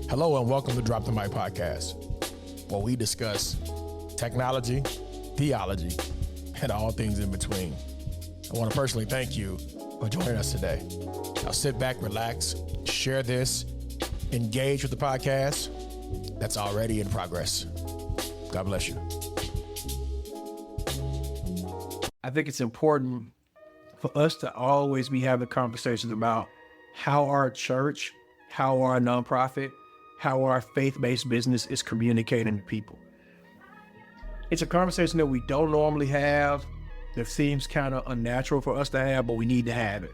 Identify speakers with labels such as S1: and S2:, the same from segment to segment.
S1: Hello and welcome to Drop the Mic Podcast, where we discuss technology, theology, and all things in between. I want to personally thank you for joining us today. Now sit back, relax, share this, engage with the podcast that's already in progress. God bless you.
S2: I think it's important for us to always be having conversations about how our church, how our nonprofit, how our faith-based business is communicating to people. It's a conversation that we don't normally have, that seems kind of unnatural for us to have, but we need to have it.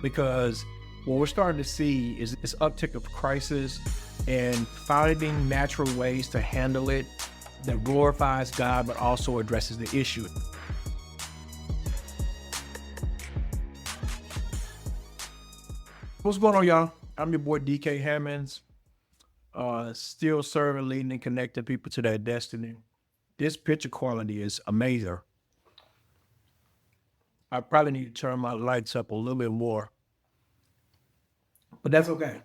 S2: Because what we're starting to see is this uptick of crisis and finding natural ways to handle it that glorifies God, but also addresses the issue. What's going on, y'all? I'm your boy, DK Hammonds. Still serving, leading, and connecting people to their destiny. This picture quality is amazing. I probably need to turn my lights up a little bit more, but that's okay.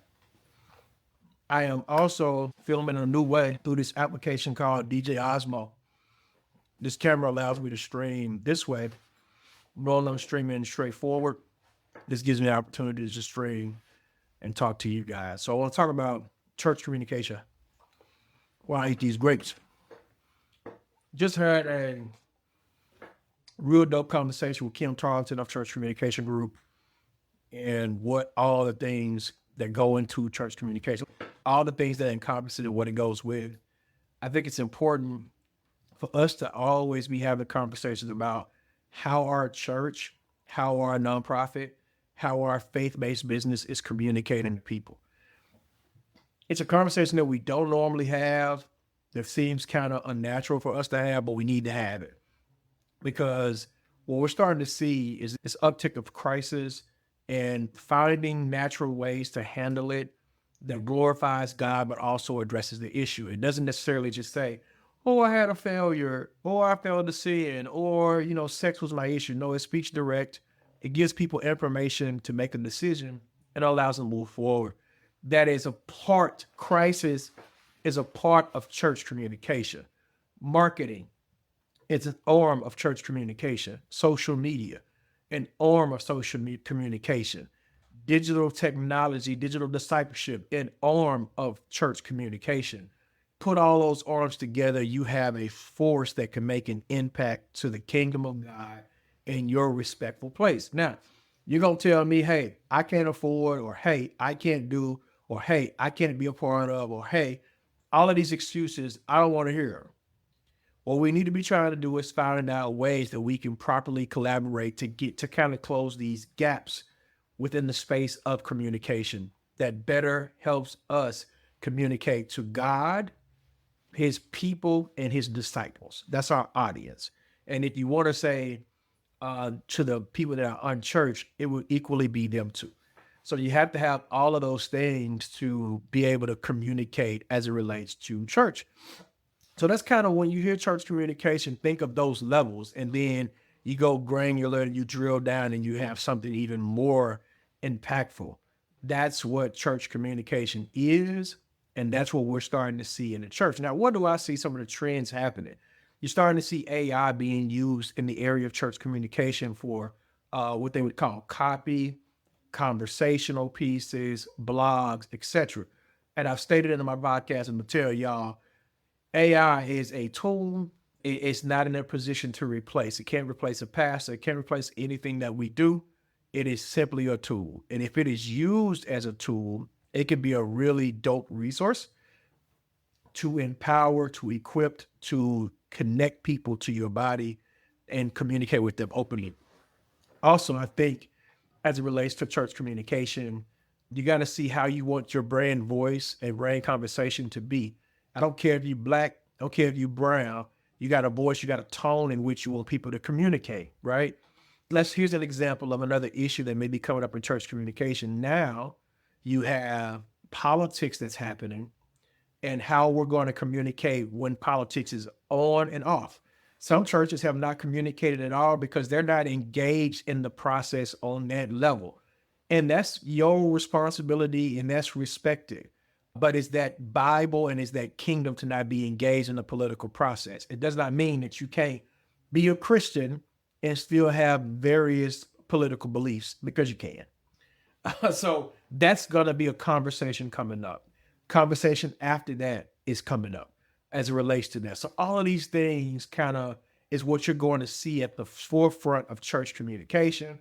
S2: I am also filming in a new way through this application called DJ Osmo. This camera allows me to stream this way. Normally I'm streaming straightforward. This gives me the opportunity to just stream and talk to you guys. So I want to talk about church communication while I eat these grapes. Just had a real dope conversation with Kim Tarleton of Church Communication Group and what all the things that go into church communication, all the things that encompass it and what it goes with. I think it's important for us to always be having conversations about how our church, how our nonprofit, how our faith-based business is communicating to people. It's a conversation that we don't normally have, that seems kind of unnatural for us to have, but we need to have it. Because what we're starting to see is this uptick of crisis and finding natural ways to handle it that glorifies God, but also addresses the issue. It doesn't necessarily just say, oh, I had a failure, or I failed to sin, or, sex was my issue. No, it speaks direct. It gives people information to make a decision and allows them to move forward. That is a part, crisis is a part of church communication. Marketing, it's an arm of church communication. Social media, an arm of social communication. Digital technology, digital discipleship, an arm of church communication. Put all those arms together, you have a force that can make an impact to the kingdom of God in your respectful place. Now, you're going to tell me, hey, I can't afford, or hey, I can't do, or hey, I can't be a part of, or hey, all of these excuses, I don't want to hear. What we need to be trying to do is find out ways that we can properly collaborate to kind of close these gaps within the space of communication that better helps us communicate to God, his people, and his disciples. That's our audience. And if you want to say to the people that are unchurched, it would equally be them too. So you have to have all of those things to be able to communicate as it relates to church. So that's kind of when you hear church communication, think of those levels, and then you go granular and you drill down and you have something even more impactful. That's what church communication is, and that's what we're starting to see in the church. Now, what do I see some of the trends happening? You're starting to see AI being used in the area of church communication for what they would call copy, conversational pieces, blogs, etc. And I've stated in my podcast and material, y'all, AI is a tool. It's not in a position to replace. It can't replace a pastor. It can't replace anything that we do. It is simply a tool. And if it is used as a tool, it can be a really dope resource to empower, to equip, to connect people to your body and communicate with them openly. Also, I think as it relates to church communication, you got to see how you want your brand voice and brand conversation to be. I don't care if you're black, I don't care if you're brown, you got a voice, you got a tone in which you want people to communicate, right? Here's an example of another issue that may be coming up in church communication. Now you have politics that's happening and how we're going to communicate when politics is on and off. Some churches have not communicated at all because they're not engaged in the process on that level. And that's your responsibility, and that's respected. but it's that Bible and it's that kingdom to not be engaged in the political process. It does not mean that you can't be a Christian and still have various political beliefs, because you can. So that's going to be a conversation coming up. Conversation after that is coming up as it relates to that. So all of these things kind of is what you're going to see at the forefront of church communication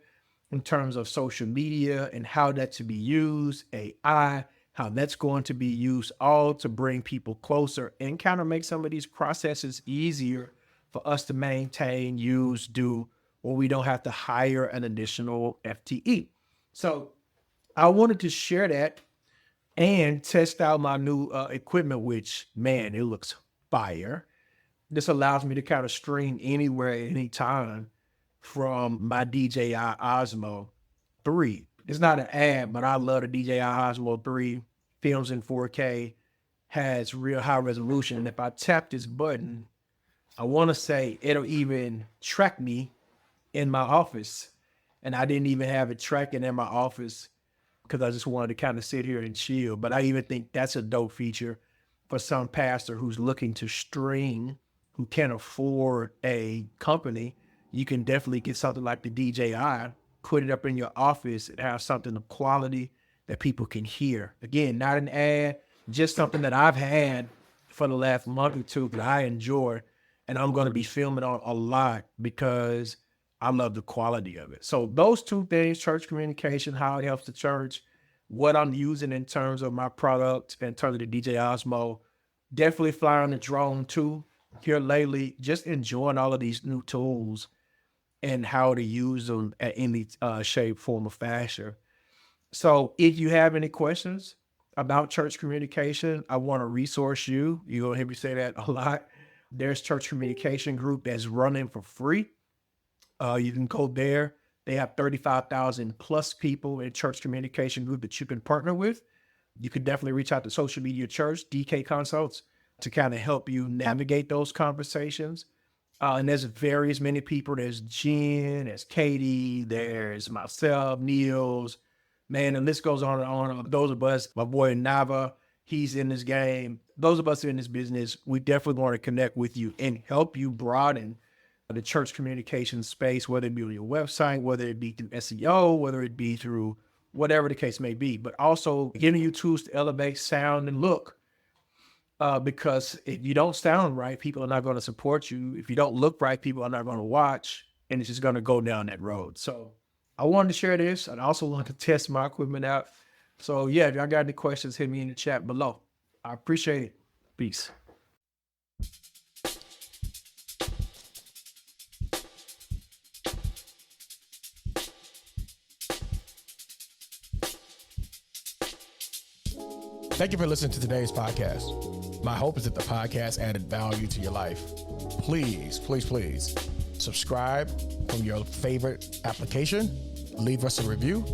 S2: in terms of social media and how that to be used, AI, how that's going to be used, all to bring people closer and kind of make some of these processes easier for us to maintain, use, do, or we don't have to hire an additional FTE. So I wanted to share that and test out my new equipment, which, man, it looks fire. This allows me to kind of stream anywhere, anytime from my DJI Osmo 3. It's not an ad, but I love the DJI Osmo 3. Films in 4K, has real high resolution. And if I tap this button, I want to say it'll even track me in my office. And I didn't even have it tracking in my office because I just wanted to kind of sit here and chill. But I even think that's a dope feature for some pastor who's looking to stream, who can't afford a company. You can definitely get something like the DJI, put it up in your office and have something of quality that people can hear. Again, not an ad, just something that I've had for the last month or two that I enjoy. And I'm going to be filming on a lot because I love the quality of it. So those two things, church communication, how it helps the church, what I'm using in terms of my product, in terms of the DJI Osmo, definitely flying the drone too here lately, just enjoying all of these new tools and how to use them at any shape, form, or fashion. So if you have any questions about church communication, I want to resource you. You're going to hear me say that a lot. There's church communication group that's running for free. You can go there. They have 35,000 plus people in church communication group that you can partner with. You can definitely reach out to Social Media Church, DK Consults, to kind of help you navigate those conversations. And there's various many people. There's Jen, there's Katie, there's myself, Niels, man, the list goes on and on. Those of us, my boy Nava, he's in this game. Those of us in this business, we definitely want to connect with you and help you broaden the church communication space, whether it be on your website, whether it be through SEO, whether it be through whatever the case may be, but also giving you tools to elevate sound and look. Because if you don't sound right, people are not going to support you. If you don't look right, people are not going to watch, and it's just going to go down that road. So I wanted to share this. And I also wanted to test my equipment out. So yeah, if y'all got any questions, hit me in the chat below. I appreciate it. Peace.
S1: Thank you for listening to today's podcast. My hope is that the podcast added value to your life. Please, please, please subscribe from your favorite application, leave us a review,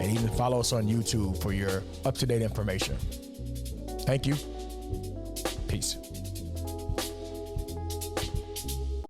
S1: and even follow us on YouTube for your up-to-date information. Thank you. Peace.